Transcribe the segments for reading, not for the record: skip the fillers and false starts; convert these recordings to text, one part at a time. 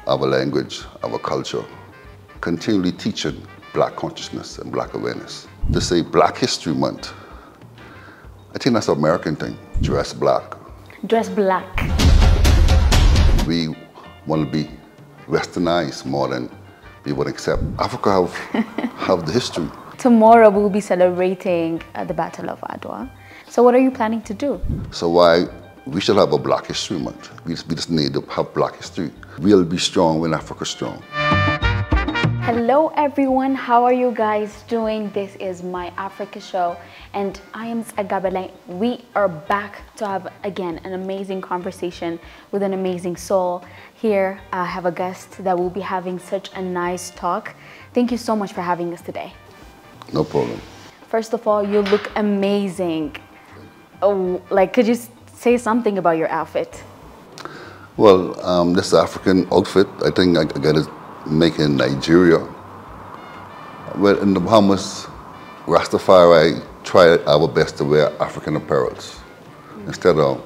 our language, our culture, continually teaching Black consciousness and Black awareness. To say Black History Month, I think that's an American thing, dress black. Dress black. We want to be westernized more than we would accept. Africa have the history. Tomorrow we'll be celebrating the Battle of Adwa. So what are you planning to do? So we should have a Black History Month. We just need to have Black history. We'll be strong when Africa's strong. Hello everyone, how are you guys doing? This is my Africa show and I am Agabele. We are back to have again an amazing conversation with an amazing soul. Here I have a guest that will be having such a nice talk. Thank you so much for having us today. No problem. First of all, you look amazing. Oh, could you say something about your outfit? Well, this African outfit, I think I got it made in Nigeria. Well, in the Bahamas, Rastafari try our best to wear African apparels. Instead of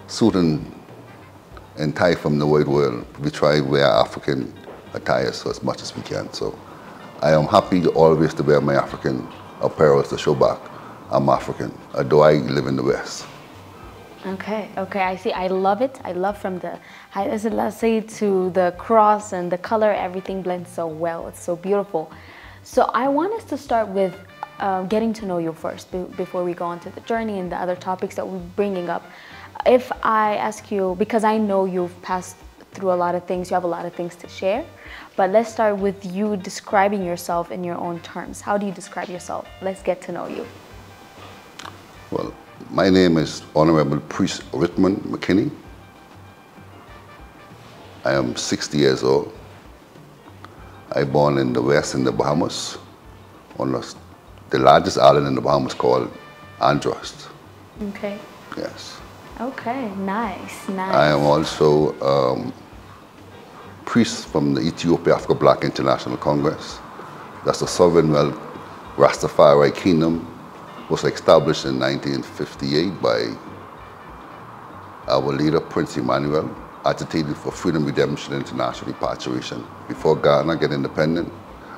suit and tie from the white world, we try to wear African attire so as much as we can. So I am happy always to wear my African apparel to show back I'm African, although I live in the West. Okay, I see. I love it. I love from the, let's say, to the cross and the color, everything blends so well. It's so beautiful. So I want us to start with getting to know you first before we go on to the journey and the other topics that we're bringing up. If I ask you, because I know you've passed through a lot of things, you have a lot of things to share, but let's start with you describing yourself in your own terms. How do you describe yourself? Let's get to know you. Well, my name is Honorable Priest Rithmond Mckinney. I am 60 years old. I born in the West in the Bahamas, on the largest island in the Bahamas called Andros. Okay. Yes. Okay, nice. I am also priest from the Ethiopia Africa Black International Congress. That's the sovereign wealth Rastafari kingdom. Was established in 1958 by our leader, Prince Emmanuel, agitated for freedom, redemption, and international repatriation. Before Ghana get independent,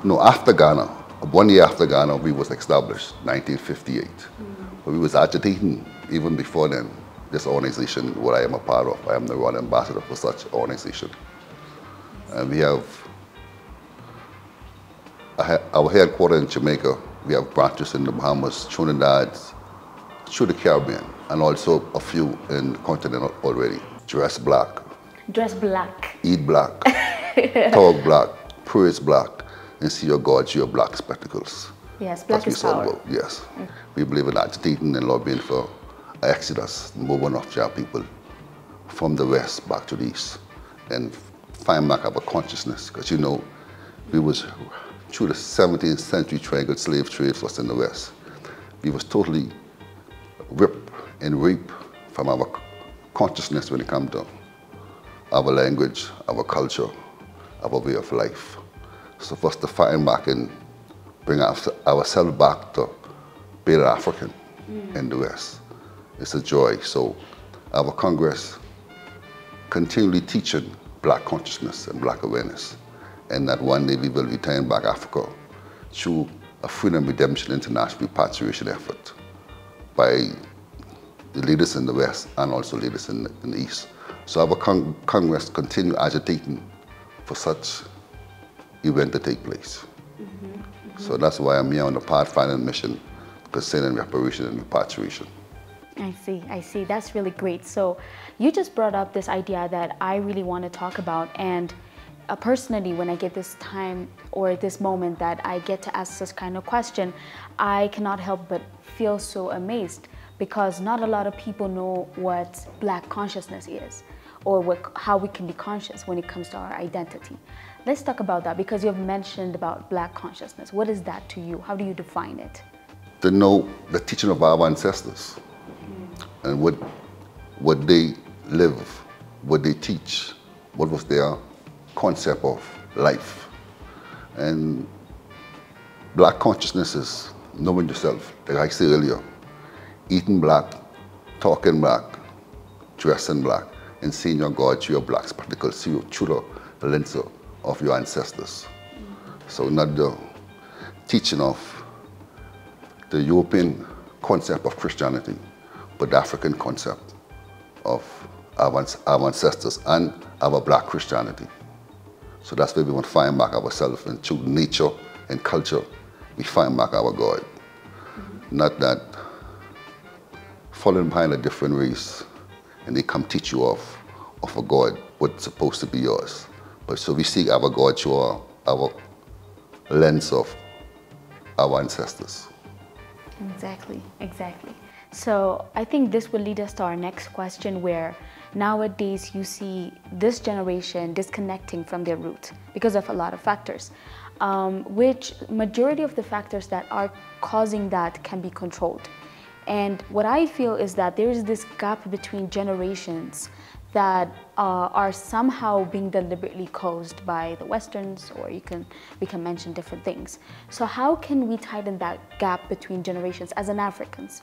no, after Ghana, 1 year after Ghana, we was established, 1958. But we was agitating even before then, this organization, what I am a part of. I am the royal ambassador for such organization. And we have our headquarters in Jamaica. We have branches in the Bahamas, Trinidad, through the Caribbean, and also a few in the continent already. Dress black. Dress black. Eat black. Talk black. Praise black. And see your God through your black spectacles. Yes, black is power. Yes. We believe in agitating and lobbying for exodus, movement of our people from the West back to the East, and find back our consciousness. Because you know, we was through the 17th century triangle slave trade was in the West. We was totally ripped and raped from our consciousness when it comes to our language, our culture, our way of life. So for us to find back and bring ourselves back to being African in the West, it's a joy. So our Congress continually teaching Black consciousness and Black awareness, and that one day we will return back Africa through a freedom, redemption, international repatriation effort by the leaders in the West and also leaders in the East. So our Congress continue agitating for such event to take place. So that's why I'm here on the pathfinding mission concerning reparation and repatriation. I see. That's really great. So you just brought up this idea that I really want to talk about, and personally, when I get this time or this moment that I get to ask this kind of question, I cannot help but feel so amazed, because not a lot of people know what Black consciousness is, or how we can be conscious when it comes to our identity. Let's talk about that, because you have mentioned about Black consciousness. What is that to you? How do you define it? To know the teaching of our ancestors and what they live, what they teach, what was their concept of life. And Black consciousness is knowing yourself, like I said earlier, eating black, talking black, dressing black, and seeing your God through your black spectacles, through lens of your ancestors. So not the teaching of the European concept of Christianity, but the African concept of our ancestors and our black Christianity. So that's where we want to find back ourselves, and through nature and culture, we find back our God. Not that following behind a different race and they come teach you of a God what's supposed to be yours. But so we seek our God through our lens of our ancestors. Exactly, exactly. So I think this will lead us to our next question, where nowadays you see this generation disconnecting from their root because of a lot of factors, which majority of the factors that are causing that can be controlled. And what I feel is that there is this gap between generations that are somehow being deliberately caused by the Westerns, or we can mention different things. So how can we tighten that gap between generations as an Africans?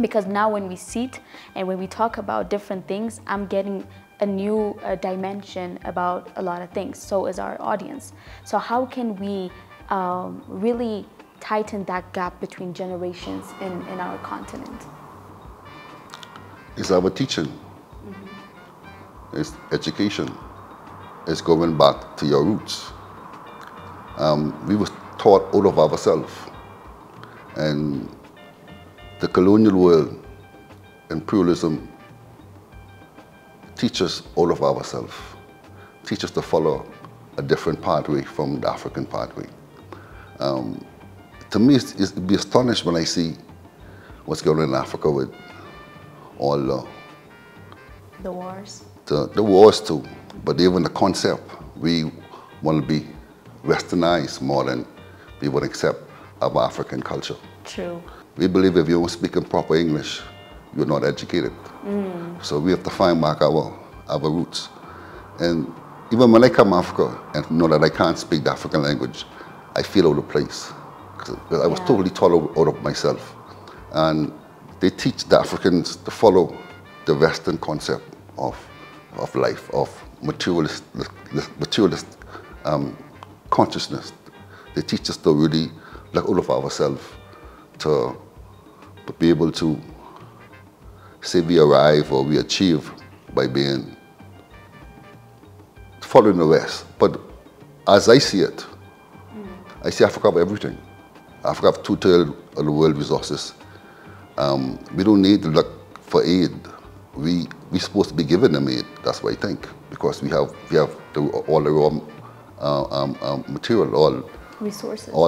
Because now when we sit and when we talk about different things, I'm getting a new dimension about a lot of things. So is our audience. So how can we really tighten that gap between generations in our continent? It's our teaching. It's education. It's going back to your roots. We were taught out of ourselves. And the colonial world, imperialism, teach us all of ourselves. Teach us to follow a different pathway from the African pathway. To me, it'd be astonished when I see what's going on in Africa with all the wars. The wars too, but even the concept, we want to be westernized more than we would accept our African culture. True. We believe if you don't speak in proper English, you're not educated. So we have to find back our roots. And even when I come to Africa and know that I can't speak the African language, I feel out of place. Because I was totally taught out of myself. And they teach the Africans to follow the Western concept of life, of materialist consciousness. They teach us to really look out of ourselves, to be able to say we arrive or we achieve by following the West. But as I see it, I see Africa have everything. Africa have 2/3 of the world resources. We don't need to look for aid. We're supposed to be giving them aid. That's what I think, because we have all the raw material, all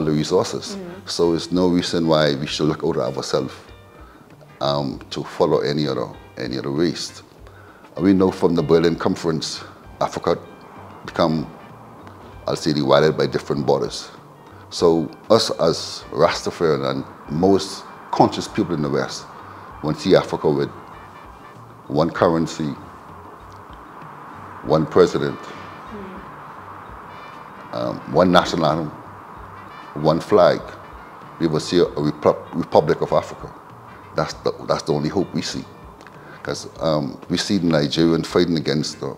the resources. So there's no reason why we should look out of ourselves to follow any other race. We know from the Berlin Conference, Africa become, I'll say, divided by different borders. So us as Rastafarian and most conscious people in the West want to see Africa with one currency, one president, one national anthem, one flag. We will see a Republic of Africa. That's the only hope we see. Because we see the Nigerians fighting against the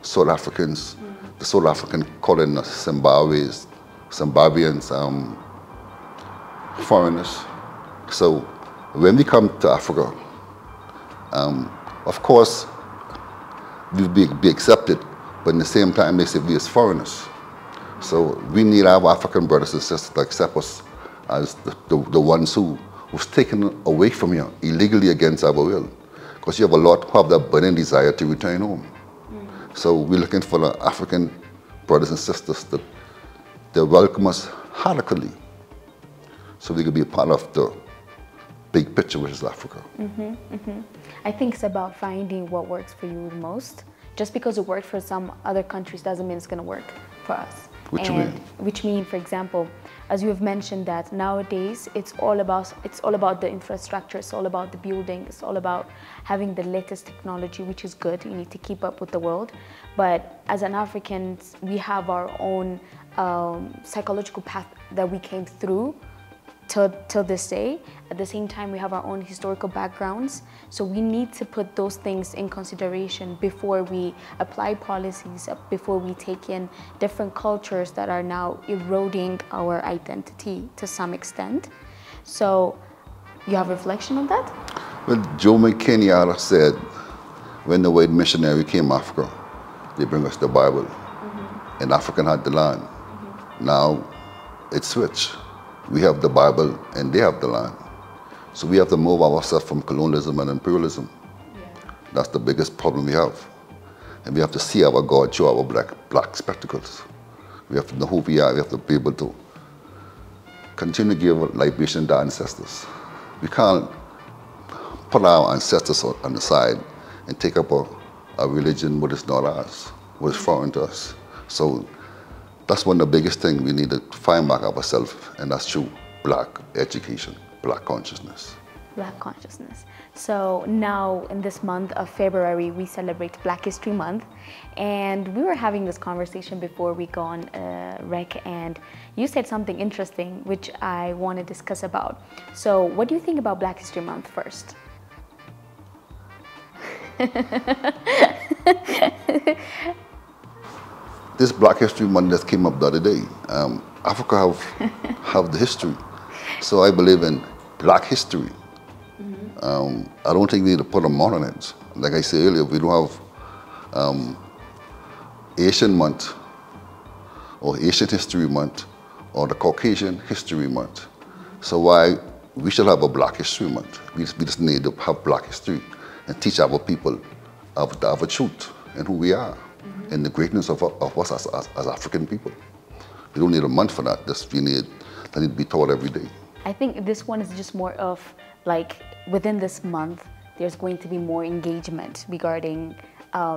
South Africans, the South African calling us Zimbabweans, foreigners. So when we come to Africa, of course, we'll be accepted, but at the same time, they say we as foreigners. So we need our African brothers and sisters to accept us as the ones who was taken away from here illegally against our will. Because you have a lot who have that burning desire to return home. So we're looking for the African brothers and sisters that they welcome us heartily, so we could be a part of the big picture, which is Africa. I think it's about finding what works for you the most. Just because it worked for some other countries doesn't mean it's going to work for us. Which mean, for example, as you have mentioned, that nowadays it's all about the infrastructure, it's all about the building, it's all about having the latest technology, which is good. You need to keep up with the world. But as an Africans, we have our own psychological path that we came through till this day. At the same time, we have our own historical backgrounds. So we need to put those things in consideration before we apply policies, before we take in different cultures that are now eroding our identity to some extent. So you have reflection on that? Well, Joe McKinney said, when the white missionary came to Africa, they bring us the Bible, and African had the land. Now it's switched. We have the Bible and they have the land. So we have to move ourselves from colonialism and imperialism. Yeah. That's the biggest problem we have. And we have to see our God through our black spectacles. We have to know who we are. We have to be able to continue to give libation to our ancestors. We can't put our ancestors on the side and take up a religion what is not ours, what is foreign to us. So that's one of the biggest things we need to find back ourselves, and that's through black education, black consciousness. Black consciousness. So now in this month of February, we celebrate Black History Month. And we were having this conversation before we go on rec, and you said something interesting, which I want to discuss about. So what do you think about Black History Month first? This Black History Month that came up the other day, Africa have the history. So I believe in black history. I don't think we need to put a month on it. Like I said earlier, we don't have Asian Month or Asian History Month or the Caucasian History Month. So why we should have a Black History Month? We just need to have black history and teach our people of the truth and who we are and the greatness of us as African people. We don't need a month for that. That need to be taught every day. I think this one is just more of like within this month, there's going to be more engagement regarding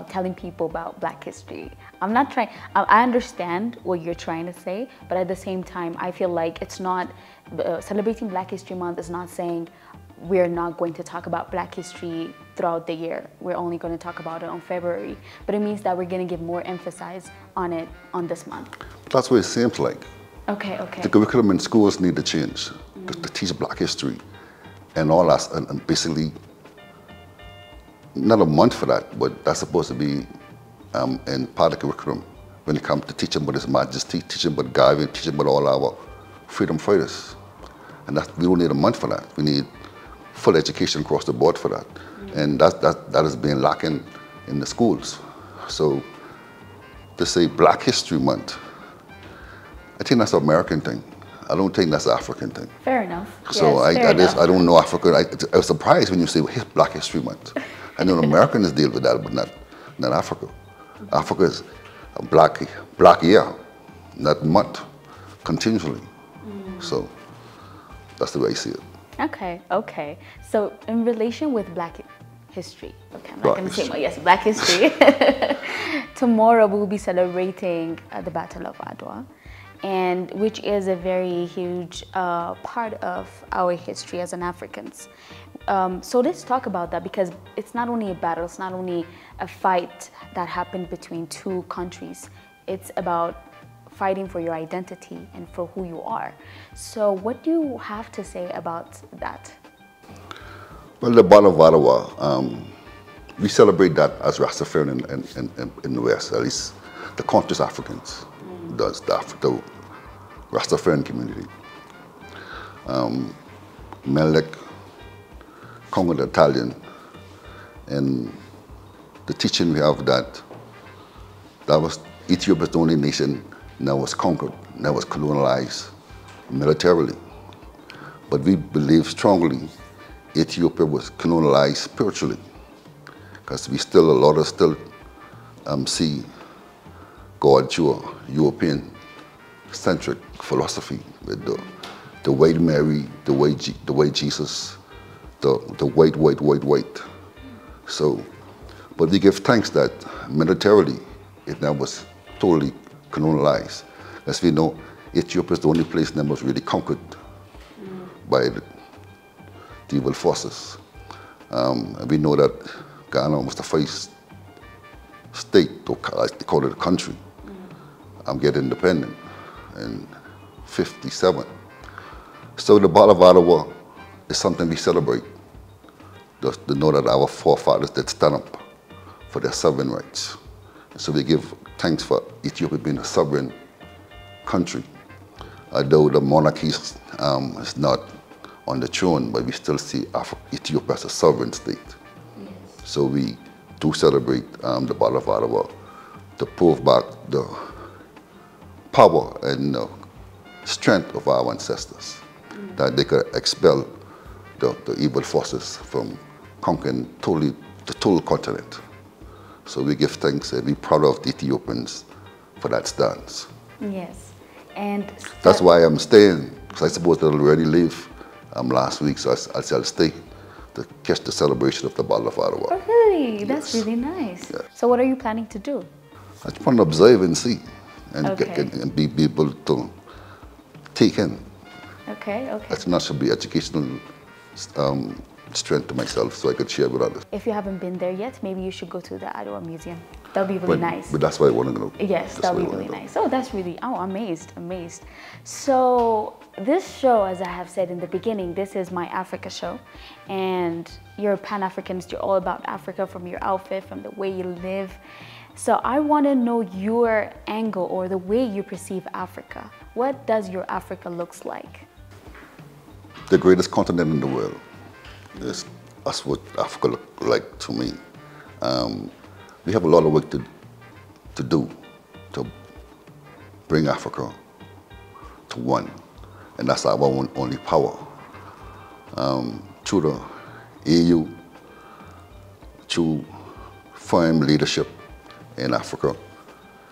telling people about Black history. I'm not trying, I understand what you're trying to say, but at the same time, I feel like it's not, celebrating Black History Month is not saying we're not going to talk about Black history throughout the year. We're only going to talk about it on February. But it means that we're going to give more emphasis on it on this month. That's what it seems like. Okay, okay. The curriculum in schools need to change to teach black history and all that, and basically not a month for that, but that's supposed to be in part of the curriculum when it comes to teaching about His Majesty, teaching about Garvey, teaching about all our freedom fighters. And we don't need a month for that. We need full education across the board for that. And that is being lacking in the schools. So to say Black History Month, I think that's an American thing. I don't think that's an African thing. Fair enough. So yes, I don't know Africa. I was surprised when you say Black History Month. I know Americans deal with that, but not Africa. Africa is a black year, not month, continually. So that's the way I see it. Okay, okay. So in relation with Black history, okay, I'm not going to say more, yes, Black history. Tomorrow we'll be celebrating the Battle of Adwa, and which is a very huge part of our history as an Africans. So let's talk about that, because it's not only a battle, it's not only a fight that happened between two countries, it's about fighting for your identity and for who you are. So what do you have to say about that? Well, the Battle of Adwa, we celebrate that as Rastafarian in the West, at least the conscious Africans does, the Rastafarian community. Melek conquered the Italian, and the teaching we have that was Ethiopia the only nation that was conquered, that was colonialized militarily. But we believe strongly Ethiopia was colonialized spiritually, because a lot of still see God through a European-centric philosophy with the white Mary, the white Jesus, the white. So, but we give thanks that militarily it now was totally colonialized. As we know, Ethiopia is the only place that was really conquered by the evil forces. And we know that Ghana was the first state, or they call it a country, get independent in 57. So the Battle of Adwa is something we celebrate. Just to know that our forefathers did stand up for their sovereign rights. So we give thanks for Ethiopia being a sovereign country. Although the monarchy is not on the throne, but we still see Ethiopia as a sovereign state. Yes. So we do celebrate the Battle of Adwa to prove back the power and strength of our ancestors, that they could expel the evil forces from conquering the total continent. So we give thanks and we're proud of the Ethiopians for that stance. Yes, and that's why I'm staying, because I supposed to already leave last week, so I'll stay to catch the celebration of the Battle of Adwa. Oh, really? Yes. That's really nice. Yes. So what are you planning to do? I just want to observe and see, and, okay. and be able to take in. Okay, okay. That's not should be educational strength to myself, so I could share with others. If you haven't been there yet, maybe you should go to the Adwa Museum. That would be really nice. But that's why I want to go. Yes, that would be really nice. Oh, that's really, amazed. So this show, as I have said in the beginning, this is my Africa show. And you're Pan-Africanist, you're all about Africa, from your outfit, from the way you live. So I want to know your angle or the way you perceive Africa. What does your Africa looks like? The greatest continent in the world. That's what Africa looks like to me. We have a lot of work to do to bring Africa to one, and that's our only power. Through the EU, through firm leadership in Africa,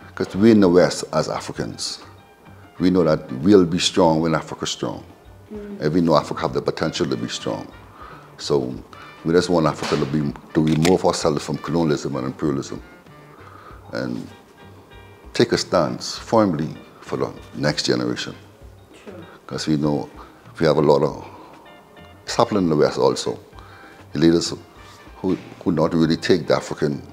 because we in the West as Africans, we know that we'll be strong when Africa's strong, and we know Africa have the potential to be strong. So we just want Africa to remove ourselves from colonialism and imperialism and take a stance firmly for the next generation. Because we know we have a lot of, it's happening in the West also. The leaders who not really take the African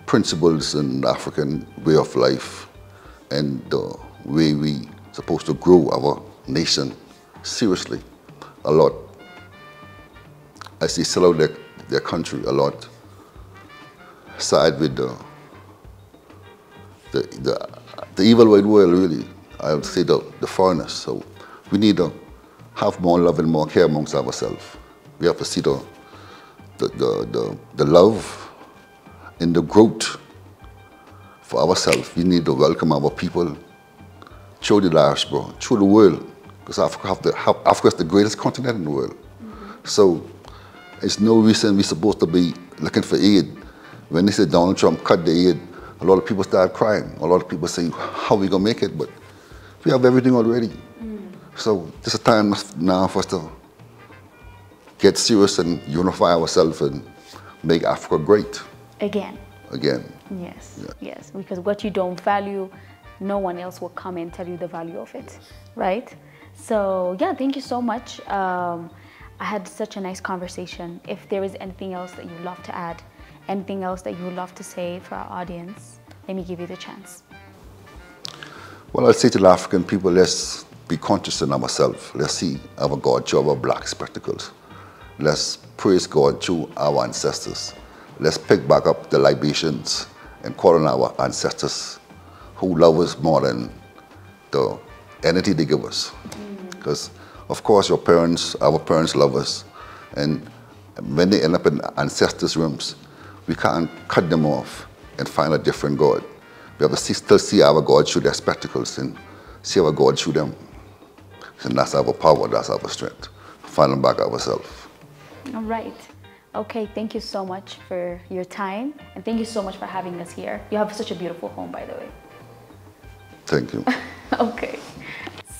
principles and the African way of life and the way we supposed to grow our nation seriously. A lot, as they sell out their country a lot, side with the evil wide world, really. I would say the foreigners. So we need to have more love and more care amongst ourselves. We have to see the love and the growth for ourselves. We need to welcome our people through the diaspora, through the world. Because Africa is the greatest continent in the world. So it's no reason we're supposed to be looking for aid. When they say Donald Trump cut the aid, a lot of people start crying. A lot of people say, how are we going to make it? But we have everything already. So this is a time now for us to get serious and unify ourselves and make Africa great. Again. Again. Yes, yes. Because what you don't value, no one else will come and tell you the value of it, right? So yeah, thank you so much. I had such a nice conversation. If there is anything else that you'd love to add, anything else that you would love to say for our audience, let me give you the chance. Well, I'd say to the African people, let's be conscious in ourselves. Let's see our God through our black spectacles. Let's praise God through our ancestors. Let's pick back up the libations and call on our ancestors who love us more than the energy they give us. Because, of course, our parents love us. And when they end up in ancestors' rooms, we can't cut them off and find a different God. We have to still see our God through their spectacles and see our God through them. And that's our power, that's our strength. Finding back ourselves. All right. Okay, thank you so much for your time. And thank you so much for having us here. You have such a beautiful home, by the way. Thank you. Okay.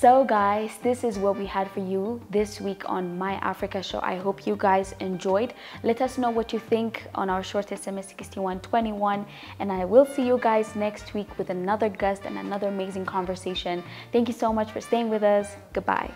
So guys, this is what we had for you this week on My Africa Show. I hope you guys enjoyed. Let us know what you think on our short SMS 6121. And I will see you guys next week with another guest and another amazing conversation. Thank you so much for staying with us. Goodbye.